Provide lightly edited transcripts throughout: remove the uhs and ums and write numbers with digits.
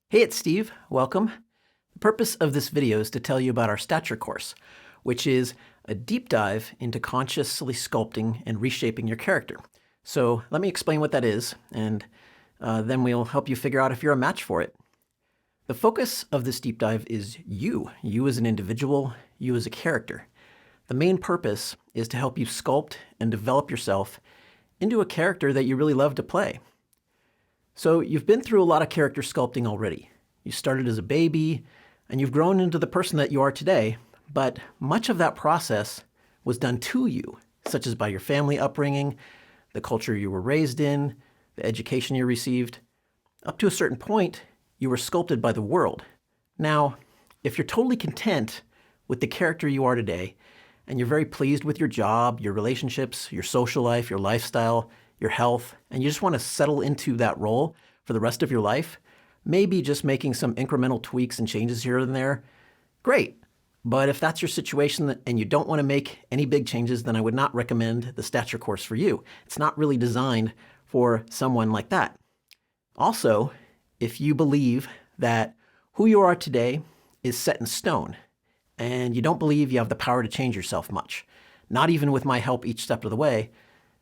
Hey, it's Steve. Welcome. The purpose of this video is to tell you about our Stature course, which is a deep dive into consciously sculpting and reshaping your character. So let me explain what that is, and then we'll help you figure out if you're a match for it. The focus of this deep dive is you as an individual, you as a character. The main purpose is to help you sculpt and develop yourself into a character that you really love to play. So you've been through a lot of character sculpting already. You started as a baby, and you've grown into the person that you are today, but much of that process was done to you, such as by your family upbringing, the culture you were raised in, the education you received. Up to a certain point, you were sculpted by the world. Now, if you're totally content with the character you are today, and you're very pleased with your job, your relationships, your social life, your lifestyle, your health, and you just want to settle into that role for the rest of your life, maybe just making some incremental tweaks and changes here and there, great. But if that's your situation and you don't want to make any big changes, then I would not recommend the Stature course for you. It's not really designed for someone like that. Also, if you believe that who you are today is set in stone, and you don't believe you have the power to change yourself much, not even with my help each step of the way,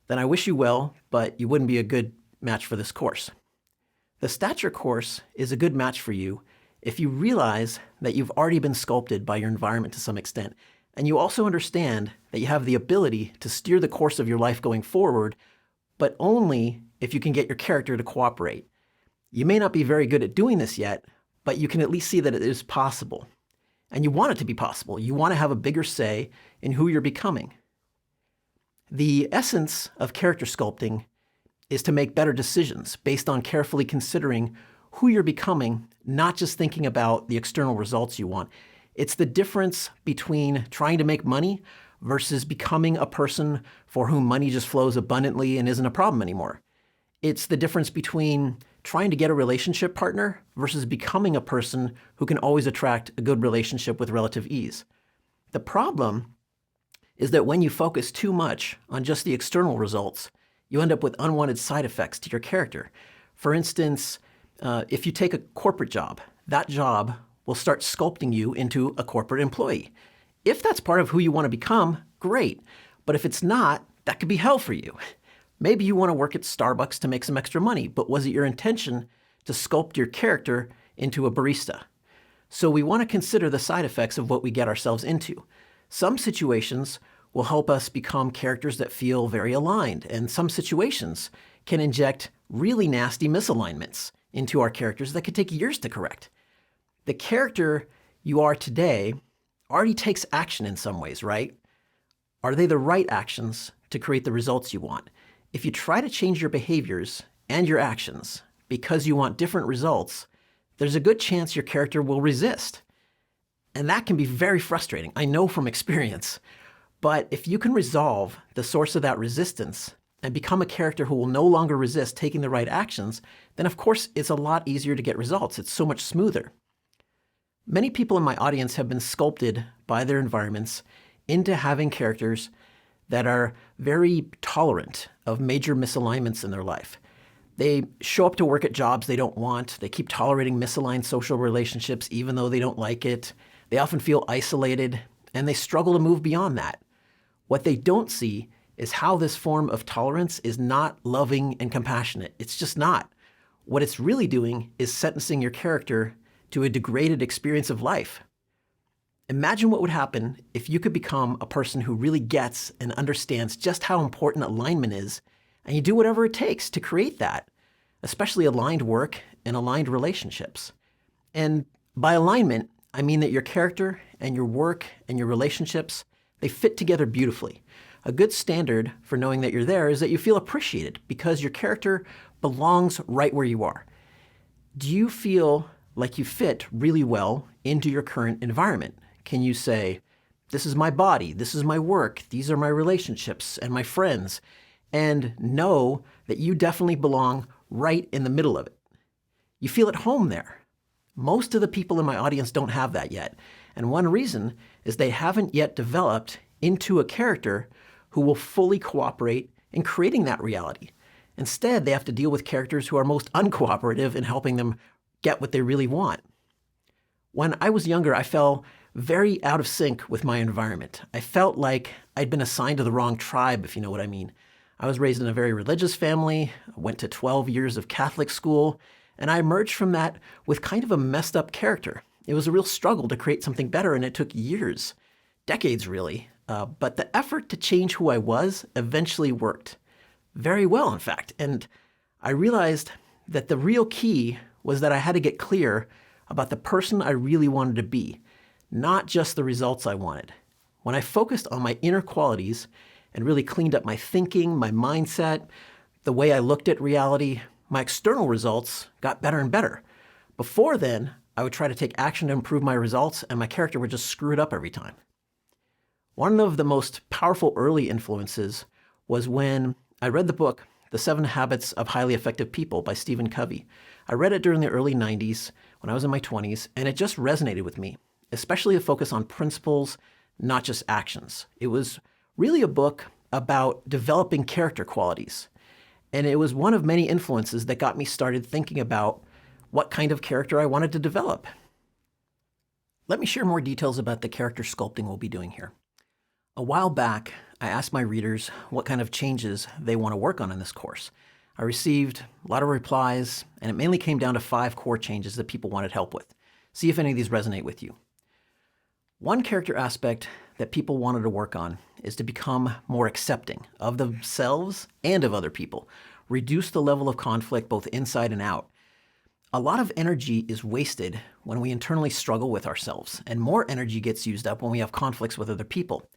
then I wish you well, but you wouldn't be a good match for this course. The Stature course is a good match for you if you realize that you've already been sculpted by your environment to some extent, and you also understand that you have the ability to steer the course of your life going forward, but only if you can get your character to cooperate. You may not be very good at doing this yet, but you can at least see that it is possible. And you want it to be possible. You want to have a bigger say in who you're becoming. The essence of character sculpting is to make better decisions based on carefully considering who you're becoming, not just thinking about the external results you want. It's the difference between trying to make money versus becoming a person for whom money just flows abundantly and isn't a problem anymore. It's the difference between trying to get a relationship partner versus becoming a person who can always attract a good relationship with relative ease. The problem is that when you focus too much on just the external results, you end up with unwanted side effects to your character. For instance, if you take a corporate job, that job will start sculpting you into a corporate employee. If that's part of who you want to become, great. But if it's not, that could be hell for you. Maybe you want to work at Starbucks to make some extra money, but was it your intention to sculpt your character into a barista? So we want to consider the side effects of what we get ourselves into. Some situations will help us become characters that feel very aligned, and some situations can inject really nasty misalignments into our characters that could take years to correct. The character you are today already takes action in some ways, right? Are they the right actions to create the results you want? If you try to change your behaviors and your actions because you want different results, there's a good chance your character will resist. And that can be very frustrating, I know from experience. But if you can resolve the source of that resistance and become a character who will no longer resist taking the right actions, then of course it's a lot easier to get results. It's so much smoother. Many people in my audience have been sculpted by their environments into having characters that are very tolerant of major misalignments in their life. They show up to work at jobs they don't want. They keep tolerating misaligned social relationships even though they don't like it. They often feel isolated, and they struggle to move beyond that. What they don't see is how this form of tolerance is not loving and compassionate. It's just not. What it's really doing is sentencing your character to a degraded experience of life. Imagine what would happen if you could become a person who really gets and understands just how important alignment is, and you do whatever it takes to create that, especially aligned work and aligned relationships. And by alignment, I mean that your character and your work and your relationships, they fit together beautifully. A good standard for knowing that you're there is that you feel appreciated because your character belongs right where you are. Do you feel like you fit really well into your current environment? Can you say, this is my body, this is my work, these are my relationships and my friends, and know that you definitely belong right in the middle of it? You feel at home there. Most of the people in my audience don't have that yet. And one reason is they haven't yet developed into a character who will fully cooperate in creating that reality. Instead, they have to deal with characters who are most uncooperative in helping them get what they really want. When I was younger, I felt very out of sync with my environment. I felt like I'd been assigned to the wrong tribe, if you know what I mean. I was raised in a very religious family, went to 12 years of Catholic school, and I emerged from that with kind of a messed up character. It was a real struggle to create something better, and it took years, decades really. But the effort to change who I was eventually worked. Very well, in fact. And I realized that the real key was that I had to get clear about the person I really wanted to be, not just the results I wanted. When I focused on my inner qualities and really cleaned up my thinking, my mindset, the way I looked at reality, my external results got better and better. Before then, I would try to take action to improve my results, and my character would just screw it up every time. One of the most powerful early influences was when I read the book, The 7 Habits of Highly Effective People by Stephen Covey. I read it during the early 90s when I was in my 20s, and it just resonated with me, especially the focus on principles, not just actions. It was really a book about developing character qualities. And it was one of many influences that got me started thinking about what kind of character I wanted to develop. Let me share more details about the character sculpting we'll be doing here. A while back, I asked my readers what kind of changes they want to work on in this course. I received a lot of replies, and it mainly came down to 5 core changes that people wanted help with. See if any of these resonate with you. One character aspect that people wanted to work on is to become more accepting of themselves and of other people, reduce the level of conflict both inside and out. A lot of energy is wasted when we internally struggle with ourselves, and more energy gets used up when we have conflicts with other people.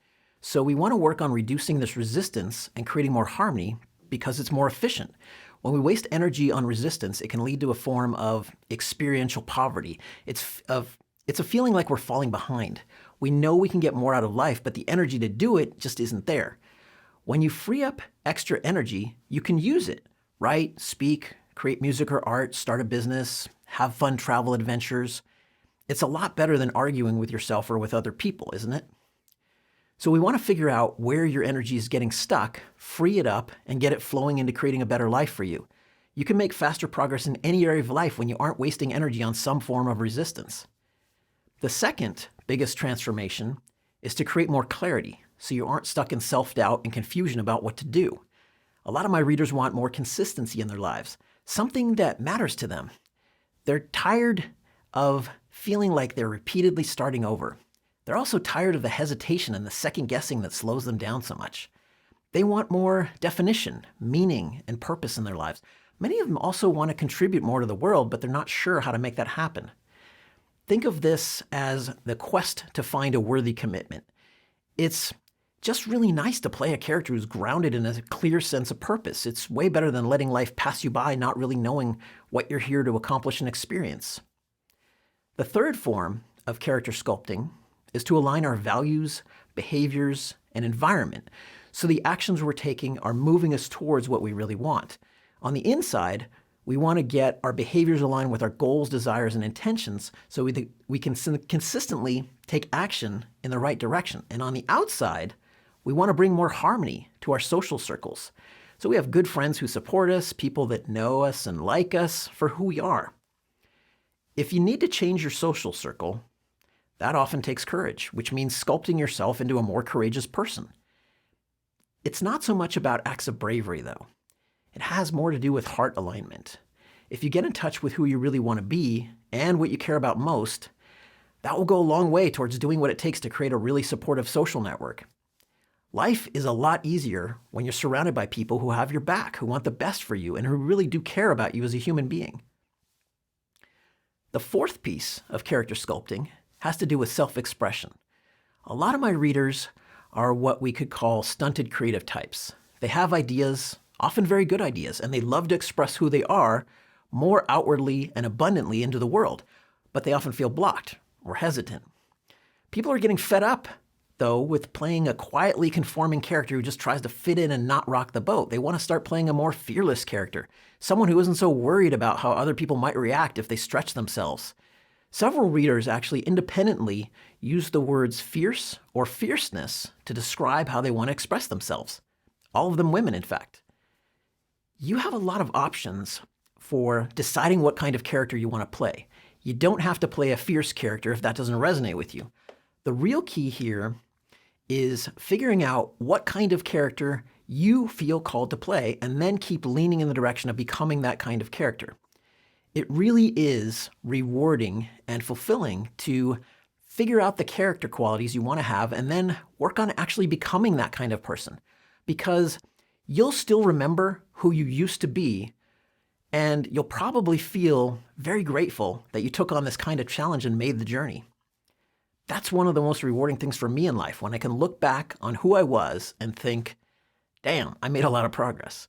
So we want to work on reducing this resistance and creating more harmony because it's more efficient. When we waste energy on resistance, it can lead to a form of experiential poverty. It's a feeling like we're falling behind. We know we can get more out of life, but the energy to do it just isn't there. When you free up extra energy, you can use it. Write, speak, create music or art, start a business, have fun travel adventures. It's a lot better than arguing with yourself or with other people, isn't it? So we want to figure out where your energy is getting stuck, free it up, and get it flowing into creating a better life for you. You can make faster progress in any area of life when you aren't wasting energy on some form of resistance. The second biggest transformation is to create more clarity so you aren't stuck in self-doubt and confusion about what to do. A lot of my readers want more consistency in their lives, something that matters to them. They're tired of feeling like they're repeatedly starting over. They're also tired of the hesitation and the second guessing that slows them down so much. They want more definition, meaning, and purpose in their lives. Many of them also want to contribute more to the world, but they're not sure how to make that happen. Think of this as the quest to find a worthy commitment. It's just really nice to play a character who's grounded in a clear sense of purpose. It's way better than letting life pass you by, not really knowing what you're here to accomplish and experience. The third form of character sculpting is to align our values, behaviors, and environment so the actions we're taking are moving us towards what we really want. On the inside, we want to get our behaviors aligned with our goals, desires, and intentions so we can consistently take action in the right direction. And on the outside, we want to bring more harmony to our social circles. So we have good friends who support us, people that know us and like us for who we are. If you need to change your social circle, that often takes courage, which means sculpting yourself into a more courageous person. It's not so much about acts of bravery, though. It has more to do with heart alignment. If you get in touch with who you really want to be and what you care about most, that will go a long way towards doing what it takes to create a really supportive social network. Life is a lot easier when you're surrounded by people who have your back, who want the best for you, and who really do care about you as a human being. The fourth piece of character sculpting has to do with self-expression. A lot of my readers are what we could call stunted creative types. They have ideas, often very good ideas, and they love to express who they are more outwardly and abundantly into the world, but they often feel blocked or hesitant. People are getting fed up, though, with playing a quietly conforming character who just tries to fit in and not rock the boat. They want to start playing a more fearless character, someone who isn't so worried about how other people might react if they stretch themselves. Several readers actually independently use the words fierce or fierceness to describe how they want to express themselves. All of them women, in fact. You have a lot of options for deciding what kind of character you want to play. You don't have to play a fierce character if that doesn't resonate with you. The real key here is figuring out what kind of character you feel called to play and then keep leaning in the direction of becoming that kind of character. It really is rewarding and fulfilling to figure out the character qualities you want to have and then work on actually becoming that kind of person, because you'll still remember who you used to be, and you'll probably feel very grateful that you took on this kind of challenge and made the journey. That's one of the most rewarding things for me in life, when I can look back on who I was and think, damn, I made a lot of progress.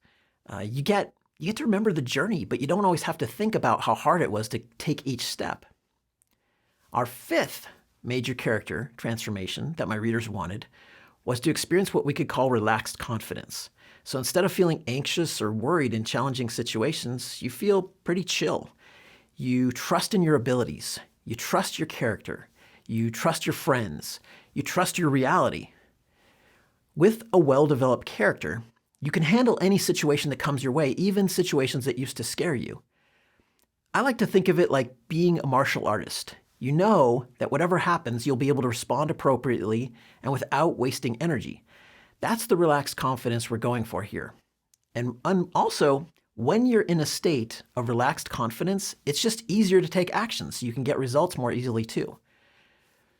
You get to remember the journey, but you don't always have to think about how hard it was to take each step. Our fifth major character transformation that my readers wanted was to experience what we could call relaxed confidence. So instead of feeling anxious or worried in challenging situations, you feel pretty chill. You trust in your abilities. You trust your character. You trust your friends. You trust your reality. With a well-developed character, you can handle any situation that comes your way, even situations that used to scare you. I like to think of it like being a martial artist. You know that whatever happens, you'll be able to respond appropriately and without wasting energy. That's the relaxed confidence we're going for here. And also, when you're in a state of relaxed confidence, it's just easier to take action, so you can get results more easily too.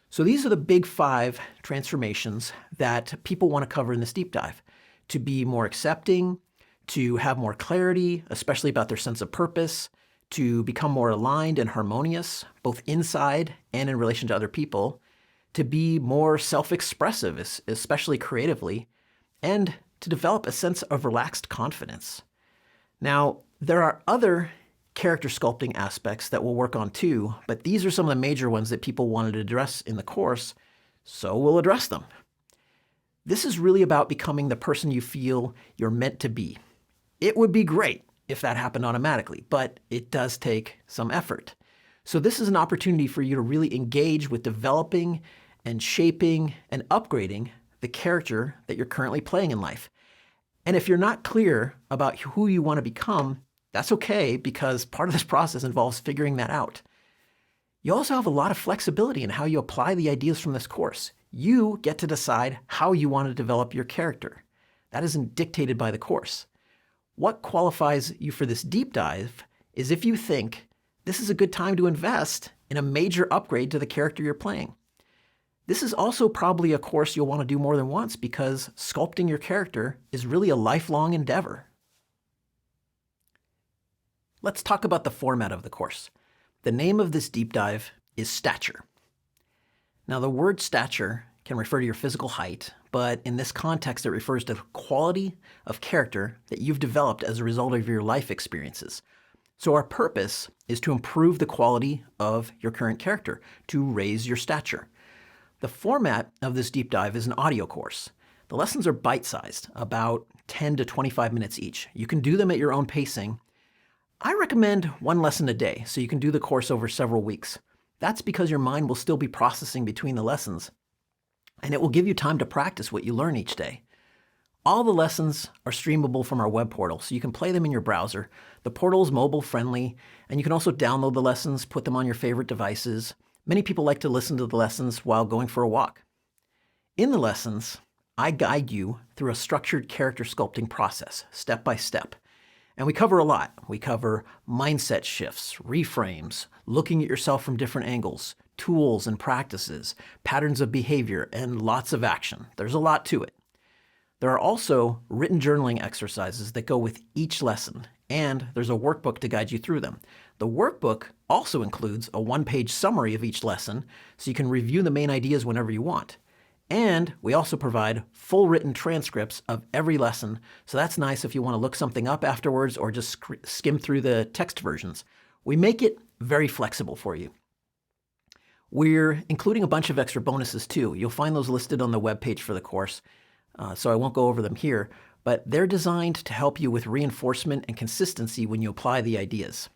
So these are the big 5 transformations that people want to cover in this deep dive. To be more accepting, to have more clarity, especially about their sense of purpose, to become more aligned and harmonious, both inside and in relation to other people, to be more self-expressive, especially creatively, and to develop a sense of relaxed confidence. Now, there are other character sculpting aspects that we'll work on too, but these are some of the major ones that people wanted to address in the course, so we'll address them. This is really about becoming the person you feel you're meant to be. It would be great if that happened automatically, but it does take some effort. So this is an opportunity for you to really engage with developing and shaping and upgrading the character that you're currently playing in life. And if you're not clear about who you want to become, that's okay, because part of this process involves figuring that out. You also have a lot of flexibility in how you apply the ideas from this course. You get to decide how you want to develop your character. That isn't dictated by the course. What qualifies you for this deep dive is if you think this is a good time to invest in a major upgrade to the character you're playing. This is also probably a course you'll want to do more than once, because sculpting your character is really a lifelong endeavor. Let's talk about the format of the course. The name of this deep dive is Stature. Now, the word stature can refer to your physical height, but in this context, it refers to the quality of character that you've developed as a result of your life experiences. So our purpose is to improve the quality of your current character, to raise your stature. The format of this deep dive is an audio course. The lessons are bite-sized, about 10 to 25 minutes each. You can do them at your own pacing. I recommend one lesson a day, so you can do the course over several weeks. That's because your mind will still be processing between the lessons, and it will give you time to practice what you learn each day. All the lessons are streamable from our web portal, so you can play them in your browser. The portal is mobile-friendly, and you can also download the lessons, put them on your favorite devices. Many people like to listen to the lessons while going for a walk. In the lessons, I guide you through a structured character sculpting process, step by step. And we cover a lot. We cover mindset shifts, reframes, looking at yourself from different angles, tools and practices, patterns of behavior, and lots of action. There's a lot to it. There are also written journaling exercises that go with each lesson, and there's a workbook to guide you through them. The workbook also includes a one-page summary of each lesson, so you can review the main ideas whenever you want. And we also provide full written transcripts of every lesson, so that's nice if you want to look something up afterwards or just skim through the text versions. We make it very flexible for you. We're including a bunch of extra bonuses too. You'll find those listed on the webpage for the course, so I won't go over them here, but they're designed to help you with reinforcement and consistency when you apply the ideas.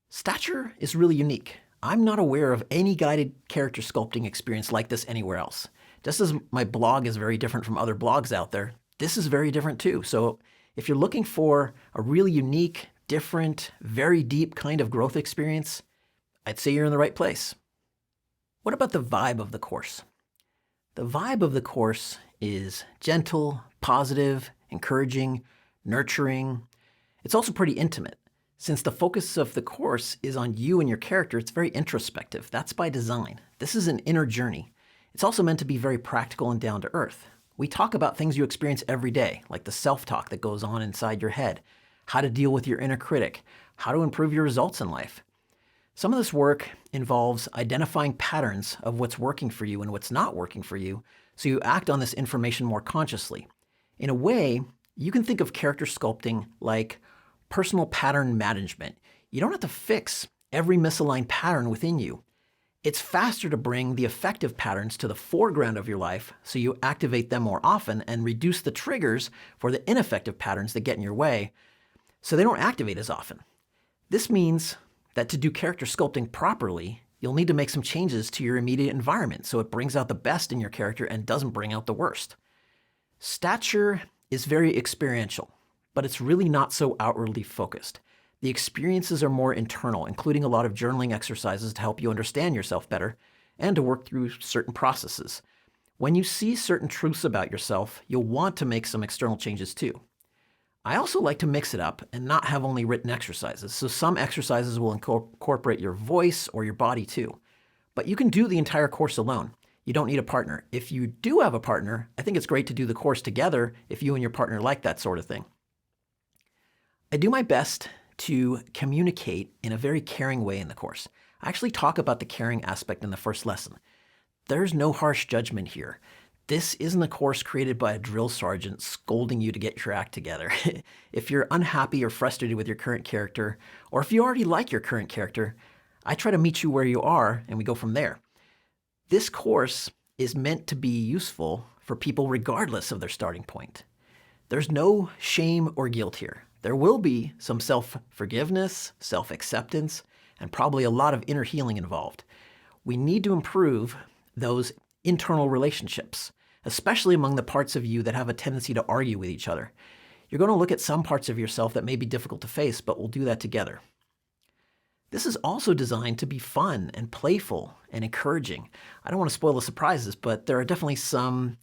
Stature is really unique. I'm not aware of any guided character sculpting experience like this anywhere else. Just as my blog is very different from other blogs out there, this is very different too. So if you're looking for a really unique, different, very deep kind of growth experience, I'd say you're in the right place. What about the vibe of the course? The vibe of the course is gentle, positive, encouraging, nurturing. It's also pretty intimate. Since the focus of the course is on you and your character, it's very introspective. That's by design. This is an inner journey. It's also meant to be very practical and down to earth. We talk about things you experience every day, like the self-talk that goes on inside your head, how to deal with your inner critic, how to improve your results in life. Some of this work involves identifying patterns of what's working for you and what's not working for you, so you act on this information more consciously. In a way, you can think of character sculpting like personal pattern management. You don't have to fix every misaligned pattern within you. It's faster to bring the effective patterns to the foreground of your life so you activate them more often and reduce the triggers for the ineffective patterns that get in your way so they don't activate as often. This means that to do character sculpting properly, you'll need to make some changes to your immediate environment so it brings out the best in your character and doesn't bring out the worst. Stature is very experiential, but it's really not so outwardly focused. The experiences are more internal, including a lot of journaling exercises to help you understand yourself better and to work through certain processes. When you see certain truths about yourself, you'll want to make some external changes too. I also like to mix it up and not have only written exercises, so some exercises will incorporate your voice or your body too. But you can do the entire course alone. You don't need a partner. If you do have a partner, I think it's great to do the course together if you and your partner like that sort of thing. I do my best to communicate in a very caring way in the course. I actually talk about the caring aspect in the first lesson. There's no harsh judgment here. This isn't a course created by a drill sergeant scolding you to get your act together. If you're unhappy or frustrated with your current character, or if you already like your current character, I try to meet you where you are and we go from there. This course is meant to be useful for people regardless of their starting point. There's no shame or guilt here. There will be some self-forgiveness, self-acceptance, and probably a lot of inner healing involved. We need to improve those internal relationships, especially among the parts of you that have a tendency to argue with each other. You're going to look at some parts of yourself that may be difficult to face, but we'll do that together. This is also designed to be fun and playful and encouraging. I don't want to spoil the surprises, but there are definitely some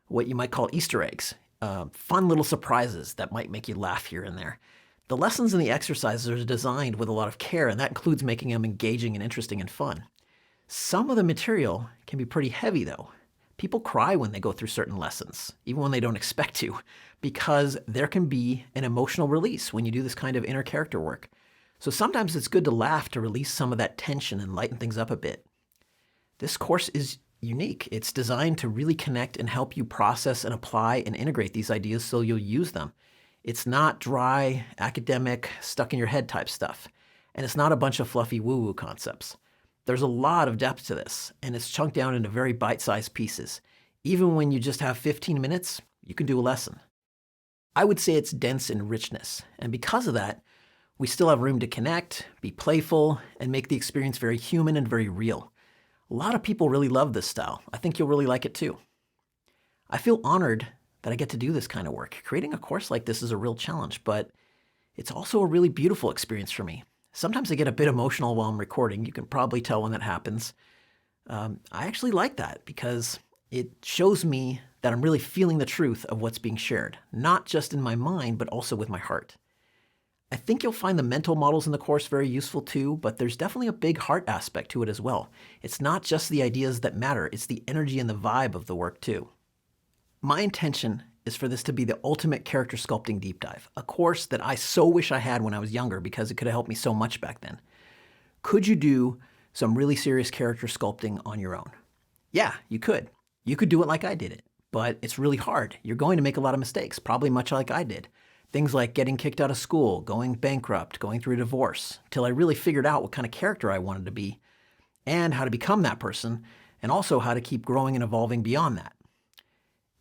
what you might call Easter eggs. Fun little surprises that might make you laugh here and there. The lessons and the exercises are designed with a lot of care, and that includes making them engaging and interesting and fun. Some of the material can be pretty heavy though. People cry when they go through certain lessons, even when they don't expect to, because there can be an emotional release when you do this kind of inner character work. So sometimes it's good to laugh to release some of that tension and lighten things up a bit. This course is unique. It's designed to really connect and help you process and apply and integrate these ideas so you'll use them. It's not dry, academic, stuck in your head type stuff. And it's not a bunch of fluffy woo-woo concepts. There's a lot of depth to this, and it's chunked down into very bite-sized pieces. Even when you just have 15 minutes, you can do a lesson. I would say it's dense in richness, and because of that, we still have room to connect, be playful, and make the experience very human and very real. A lot of people really love this style. I think you'll really like it too. I feel honored that I get to do this kind of work. Creating a course like this is a real challenge, but it's also a really beautiful experience for me. Sometimes I get a bit emotional while I'm recording. You can probably tell when that happens. I actually like that because it shows me that I'm really feeling the truth of what's being shared, not just in my mind, but also with my heart. I think you'll find the mental models in the course very useful too, but there's definitely a big heart aspect to it as well. It's not just the ideas that matter, it's the energy and the vibe of the work too. My intention is for this to be the ultimate character sculpting deep dive, a course that I so wish I had when I was younger because it could have helped me so much back then. Could you do some really serious character sculpting on your own? Yeah, you could. You could do it like I did it, but it's really hard. You're going to make a lot of mistakes, probably much like I did. Things like getting kicked out of school, going bankrupt, going through a divorce, till I really figured out what kind of character I wanted to be and how to become that person, and also how to keep growing and evolving beyond that.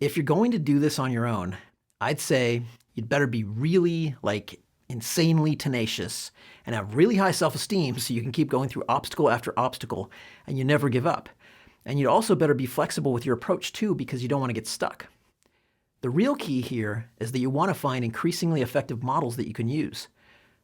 If you're going to do this on your own, I'd say you'd better be really insanely tenacious and have really high self-esteem so you can keep going through obstacle after obstacle and you never give up. And you'd also better be flexible with your approach too because you don't want to get stuck. The real key here is that you want to find increasingly effective models that you can use.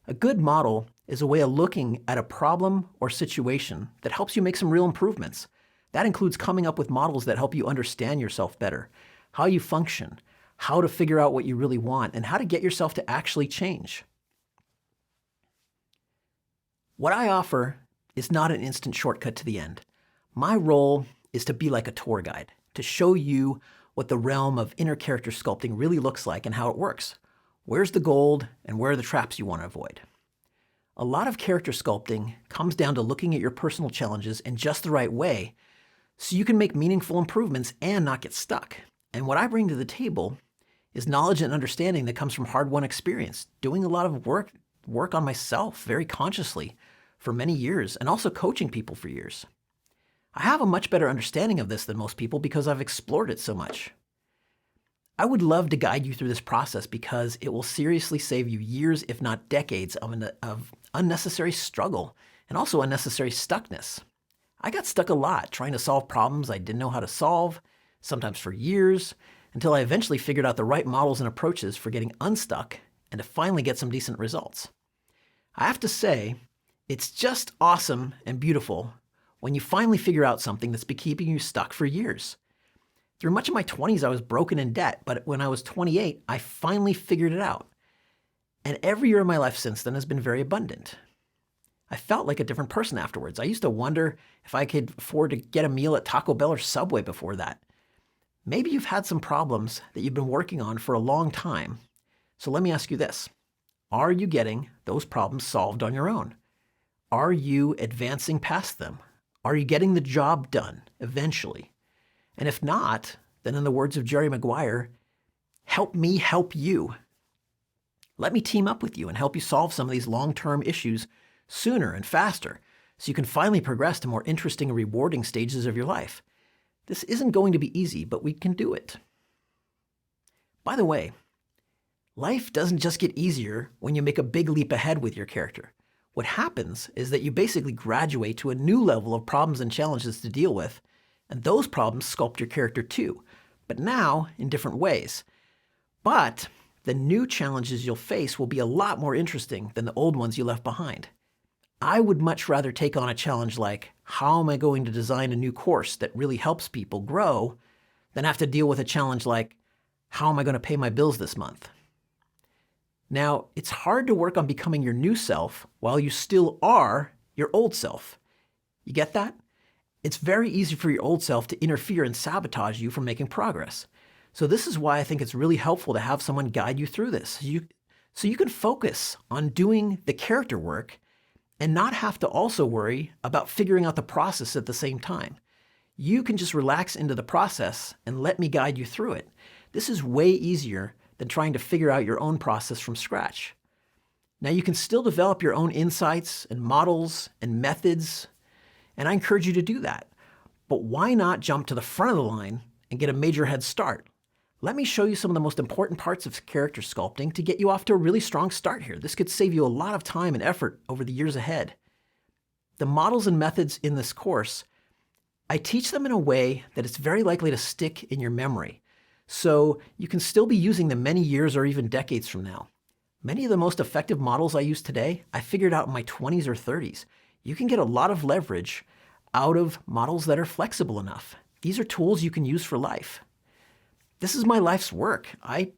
A good model is a way of looking at a problem or situation that helps you make some real improvements. That includes coming up with models that help you understand yourself better, how you function, how to figure out what you really want, and how to get yourself to actually change. What I offer is not an instant shortcut to the end. My role is to be like a tour guide, to show you what the realm of inner character sculpting really looks like and how it works. Where's the gold and where are the traps you want to avoid? A lot of character sculpting comes down to looking at your personal challenges in just the right way so you can make meaningful improvements and not get stuck. And what I bring to the table is knowledge and understanding that comes from hard-won experience, doing a lot of work on myself very consciously for many years, and also coaching people for years. I have a much better understanding of this than most people because I've explored it so much. I would love to guide you through this process because it will seriously save you years, if not decades, of unnecessary struggle and also unnecessary stuckness. I got stuck a lot trying to solve problems I didn't know how to solve, sometimes for years, until I eventually figured out the right models and approaches for getting unstuck and to finally get some decent results. I have to say, it's just awesome and beautiful when you finally figure out something that's been keeping you stuck for years. Through much of my 20s, I was broken in debt, but when I was 28, I finally figured it out. And every year of my life since then has been very abundant. I felt like a different person afterwards. I used to wonder if I could afford to get a meal at Taco Bell or Subway before that. Maybe you've had some problems that you've been working on for a long time. So let me ask you this. Are you getting those problems solved on your own? Are you advancing past them? Are you getting the job done eventually? And if not, then in the words of Jerry Maguire, help me help you. Let me team up with you and help you solve some of these long-term issues sooner and faster so you can finally progress to more interesting and rewarding stages of your life. This isn't going to be easy, but we can do it. By the way, life doesn't just get easier when you make a big leap ahead with your character. What happens is that you basically graduate to a new level of problems and challenges to deal with, and those problems sculpt your character too, but now in different ways. But the new challenges you'll face will be a lot more interesting than the old ones you left behind. I would much rather take on a challenge like, how am I going to design a new course that really helps people grow, than have to deal with a challenge like, how am I going to pay my bills this month? Now, it's hard to work on becoming your new self while you still are your old self. You get that? It's very easy for your old self to interfere and sabotage you from making progress. So this is why I think it's really helpful to have someone guide you through this. So you can focus on doing the character work and not have to also worry about figuring out the process at the same time. You can just relax into the process and let me guide you through it. This is way easier than trying to figure out your own process from scratch. Now you can still develop your own insights and models and methods, and I encourage you to do that. But why not jump to the front of the line and get a major head start? Let me show you some of the most important parts of character sculpting to get you off to a really strong start here. This could save you a lot of time and effort over the years ahead. The models and methods in this course, I teach them in a way that it's very likely to stick in your memory, so you can still be using them many years or even decades from now. Many of the most effective models I use today, I figured out in my 20s or 30s. You can get a lot of leverage out of models that are flexible enough. These are tools you can use for life. This is my life's work. I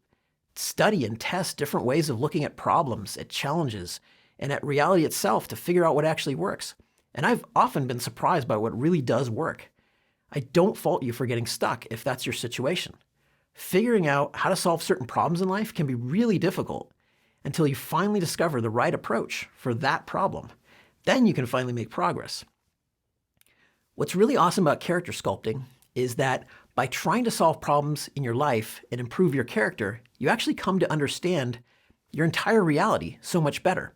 study and test different ways of looking at problems, at challenges, and at reality itself to figure out what actually works. And I've often been surprised by what really does work. I don't fault you for getting stuck if that's your situation. Figuring out how to solve certain problems in life can be really difficult until you finally discover the right approach for that problem. Then you can finally make progress. What's really awesome about character sculpting is that by trying to solve problems in your life and improve your character, you actually come to understand your entire reality so much better.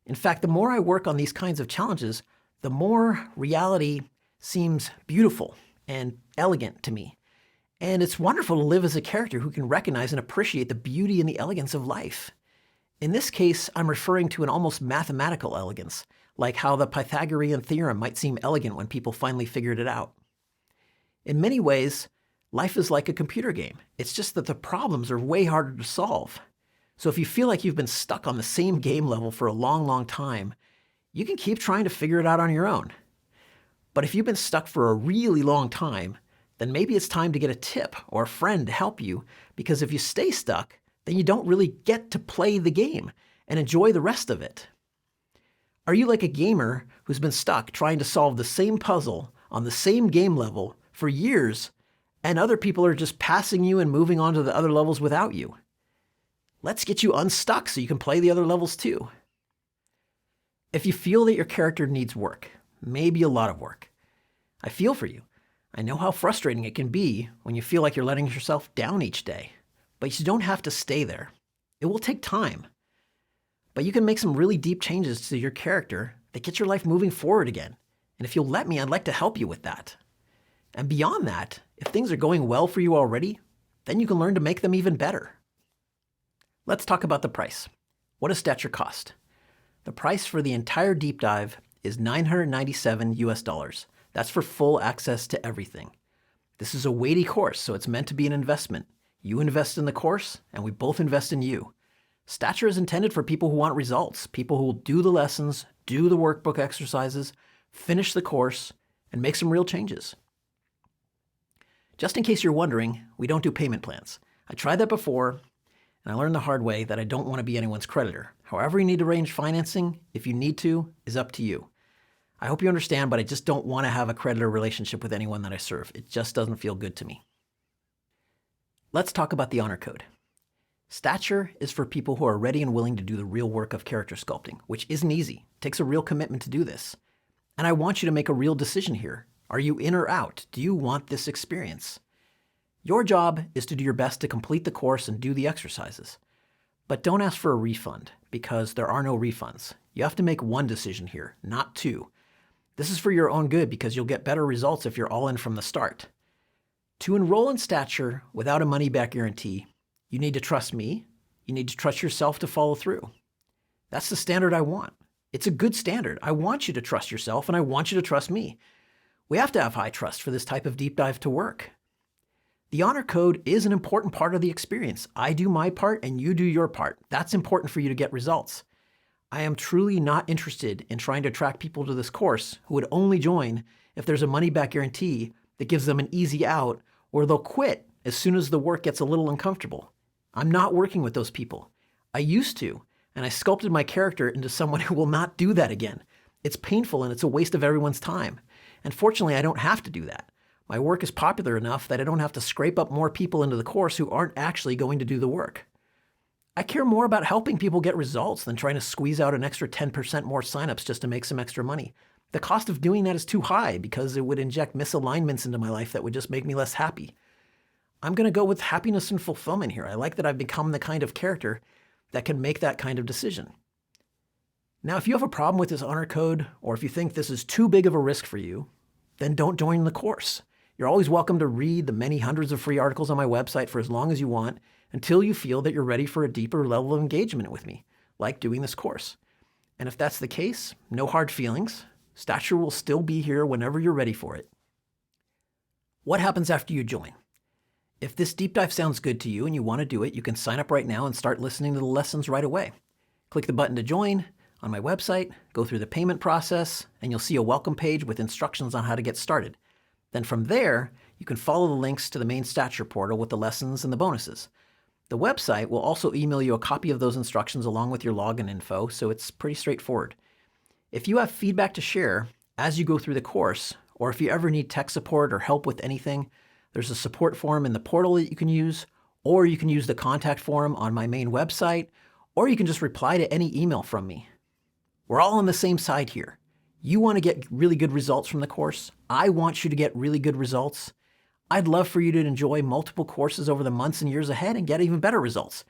In fact, the more I work on these kinds of challenges, the more reality seems beautiful and elegant to me. And it's wonderful to live as a character who can recognize and appreciate the beauty and the elegance of life. In this case, I'm referring to an almost mathematical elegance, like how the Pythagorean theorem might seem elegant when people finally figured it out. In many ways, life is like a computer game. It's just that the problems are way harder to solve. So if you feel like you've been stuck on the same game level for a long, long time, you can keep trying to figure it out on your own. But if you've been stuck for a really long time, then maybe it's time to get a tip or a friend to help you, because if you stay stuck, then you don't really get to play the game and enjoy the rest of it. Are you like a gamer who's been stuck trying to solve the same puzzle on the same game level for years, and other people are just passing you and moving on to the other levels without you? Let's get you unstuck so you can play the other levels too. If you feel that your character needs work, maybe a lot of work, I feel for you. I know how frustrating it can be when you feel like you're letting yourself down each day, but you don't have to stay there. It will take time. But you can make some really deep changes to your character that get your life moving forward again. And if you'll let me, I'd like to help you with that. And beyond that, if things are going well for you already, then you can learn to make them even better. Let's talk about the price. What does Stature cost? The price for the entire deep dive is $997 US. That's for full access to everything. This is a weighty course, so it's meant to be an investment. You invest in the course, and we both invest in you. Stature is intended for people who want results, people who will do the lessons, do the workbook exercises, finish the course, and make some real changes. Just in case you're wondering, we don't do payment plans. I tried that before, and I learned the hard way that I don't want to be anyone's creditor. However you need to arrange financing, if you need to, is up to you. I hope you understand, but I just don't want to have a creditor relationship with anyone that I serve. It just doesn't feel good to me. Let's talk about the honor code. Stature is for people who are ready and willing to do the real work of character sculpting, which isn't easy. It takes a real commitment to do this. And I want you to make a real decision here. Are you in or out? Do you want this experience? Your job is to do your best to complete the course and do the exercises. But don't ask for a refund, because there are no refunds. You have to make one decision here, not two. This is for your own good, because you'll get better results if you're all in from the start. To enroll in Stature without a money-back guarantee, you need to trust me. You need to trust yourself to follow through. That's the standard I want. It's a good standard. I want you to trust yourself, and I want you to trust me. We have to have high trust for this type of deep dive to work. The honor code is an important part of the experience. I do my part and you do your part. That's important for you to get results. I am truly not interested in trying to attract people to this course who would only join if there's a money-back guarantee that gives them an easy out, or they'll quit as soon as the work gets a little uncomfortable. I'm not working with those people. I used to, and I sculpted my character into someone who will not do that again. It's painful and it's a waste of everyone's time. And fortunately, I don't have to do that. My work is popular enough that I don't have to scrape up more people into the course who aren't actually going to do the work. I care more about helping people get results than trying to squeeze out an extra 10% more signups just to make some extra money. The cost of doing that is too high because it would inject misalignments into my life that would just make me less happy. I'm going to go with happiness and fulfillment here. I like that I've become the kind of character that can make that kind of decision. Now, if you have a problem with this honor code, or if you think this is too big of a risk for you, then don't join the course. You're always welcome to read the many hundreds of free articles on my website for as long as you want, until you feel that you're ready for a deeper level of engagement with me, like doing this course. And if that's the case, no hard feelings. Stature will still be here whenever you're ready for it. What happens after you join? If this deep dive sounds good to you and you want to do it, you can sign up right now and start listening to the lessons right away. Click the button to join on my website, go through the payment process, and you'll see a welcome page with instructions on how to get started. Then from there, you can follow the links to the main Stature portal with the lessons and the bonuses. The website will also email you a copy of those instructions along with your login info, so it's pretty straightforward. If you have feedback to share as you go through the course, or if you ever need tech support or help with anything, there's a support form in the portal that you can use, or you can use the contact form on my main website, or you can just reply to any email from me. We're all on the same side here. You want to get really good results from the course. I want you to get really good results. I'd love for you to enjoy multiple courses over the months and years ahead and get even better results.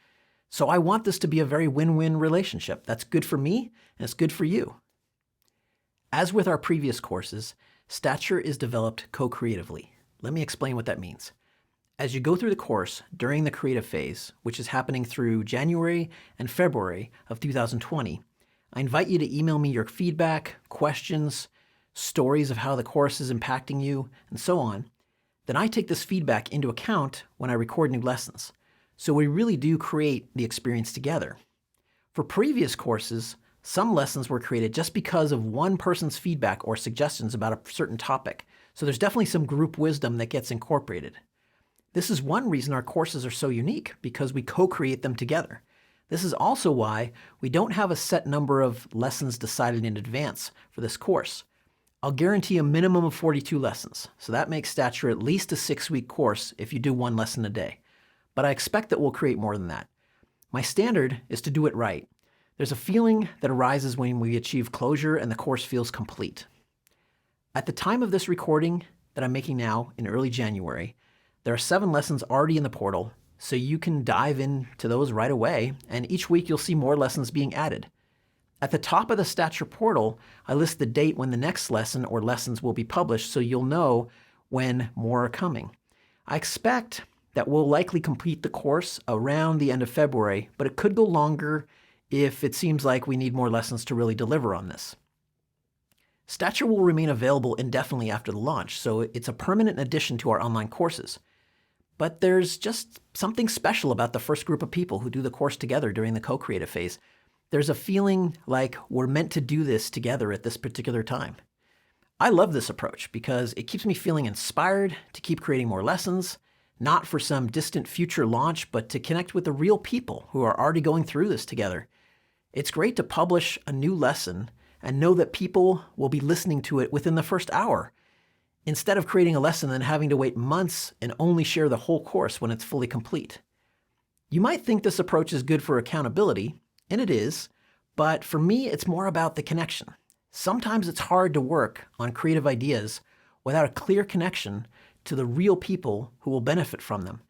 So I want this to be a very win-win relationship. That's good for me and it's good for you. As with our previous courses, Stature is developed co-creatively. Let me explain what that means. As you go through the course during the creative phase, which is happening through January and February of 2020, I invite you to email me your feedback, questions, stories of how the course is impacting you, and so on. Then I take this feedback into account when I record new lessons. So we really do create the experience together. For previous courses, some lessons were created just because of one person's feedback or suggestions about a certain topic. So there's definitely some group wisdom that gets incorporated. This is one reason our courses are so unique, because we co-create them together. This is also why we don't have a set number of lessons decided in advance for this course. I'll guarantee a minimum of 42 lessons, so that makes Stature at least a 6-week course if you do one lesson a day. But I expect that we'll create more than that. My standard is to do it right. There's a feeling that arises when we achieve closure and the course feels complete. At the time of this recording that I'm making now in early January, there are 7 lessons already in the portal, so you can dive into those right away, and each week you'll see more lessons being added. At the top of the Stature portal, I list the date when the next lesson or lessons will be published, so you'll know when more are coming. I expect that we'll likely complete the course around the end of February, but it could go longer if it seems like we need more lessons to really deliver on this. Stature will remain available indefinitely after the launch, so it's a permanent addition to our online courses. But there's just something special about the first group of people who do the course together during the co-creative phase. There's a feeling like we're meant to do this together at this particular time. I love this approach because it keeps me feeling inspired to keep creating more lessons, not for some distant future launch, but to connect with the real people who are already going through this together. It's great to publish a new lesson and know that people will be listening to it within the first hour, instead of creating a lesson and having to wait months and only share the whole course when it's fully complete. You might think this approach is good for accountability, and it is, but for me, it's more about the connection. Sometimes it's hard to work on creative ideas without a clear connection to the real people who will benefit from them.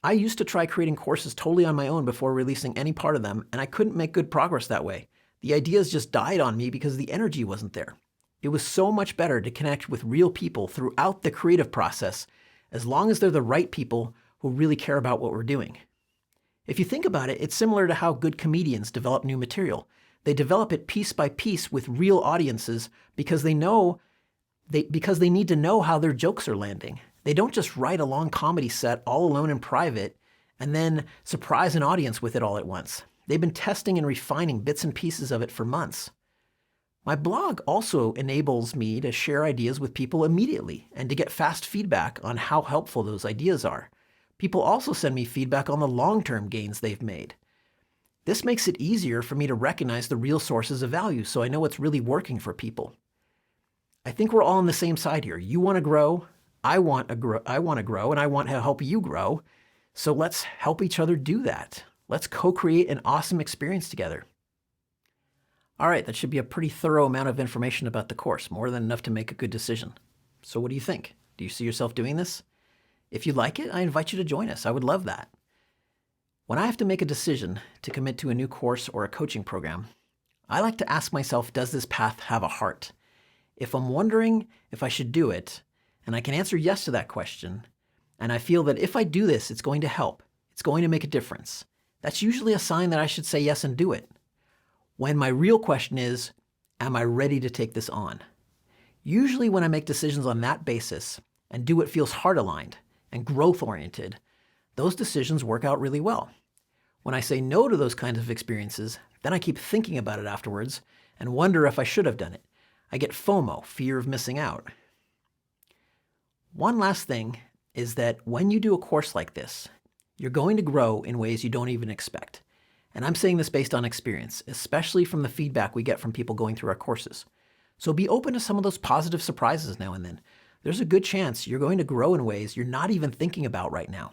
I used to try creating courses totally on my own before releasing any part of them, and I couldn't make good progress that way. The ideas just died on me because the energy wasn't there. It was so much better to connect with real people throughout the creative process, as long as they're the right people who really care about what we're doing. If you think about it, it's similar to how good comedians develop new material. They develop it piece by piece with real audiences because they need to know how their jokes are landing. They don't just write a long comedy set all alone in private and then surprise an audience with it all at once. They've been testing and refining bits and pieces of it for months. My blog also enables me to share ideas with people immediately and to get fast feedback on how helpful those ideas are. People also send me feedback on the long-term gains they've made. This makes it easier for me to recognize the real sources of value, so I know what's really working for people. I think we're all on the same side here. You want to grow, I want to grow, and I want to help you grow. So let's help each other do that. Let's co-create an awesome experience together. All right, that should be a pretty thorough amount of information about the course, more than enough to make a good decision. So what do you think? Do you see yourself doing this? If you like it, I invite you to join us. I would love that. When I have to make a decision to commit to a new course or a coaching program, I like to ask myself, does this path have a heart? If I'm wondering if I should do it, and I can answer yes to that question, and I feel that if I do this, it's going to help, it's going to make a difference, that's usually a sign that I should say yes and do it. When my real question is, am I ready to take this on? Usually when I make decisions on that basis and do what feels heart-aligned and growth-oriented, those decisions work out really well. When I say no to those kinds of experiences, then I keep thinking about it afterwards and wonder if I should have done it. I get FOMO, fear of missing out. One last thing is that when you do a course like this, you're going to grow in ways you don't even expect. And I'm saying this based on experience, especially from the feedback we get from people going through our courses. So be open to some of those positive surprises now and then. There's a good chance you're going to grow in ways you're not even thinking about right now.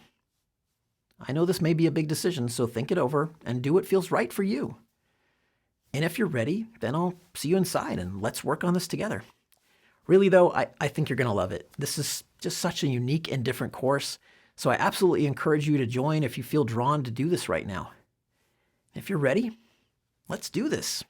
I know this may be a big decision, so think it over and do what feels right for you. And if you're ready, then I'll see you inside and let's work on this together. Really though, I think you're going to love it. This is just such a unique and different course, so I absolutely encourage you to join if you feel drawn to do this right now. If you're ready, let's do this.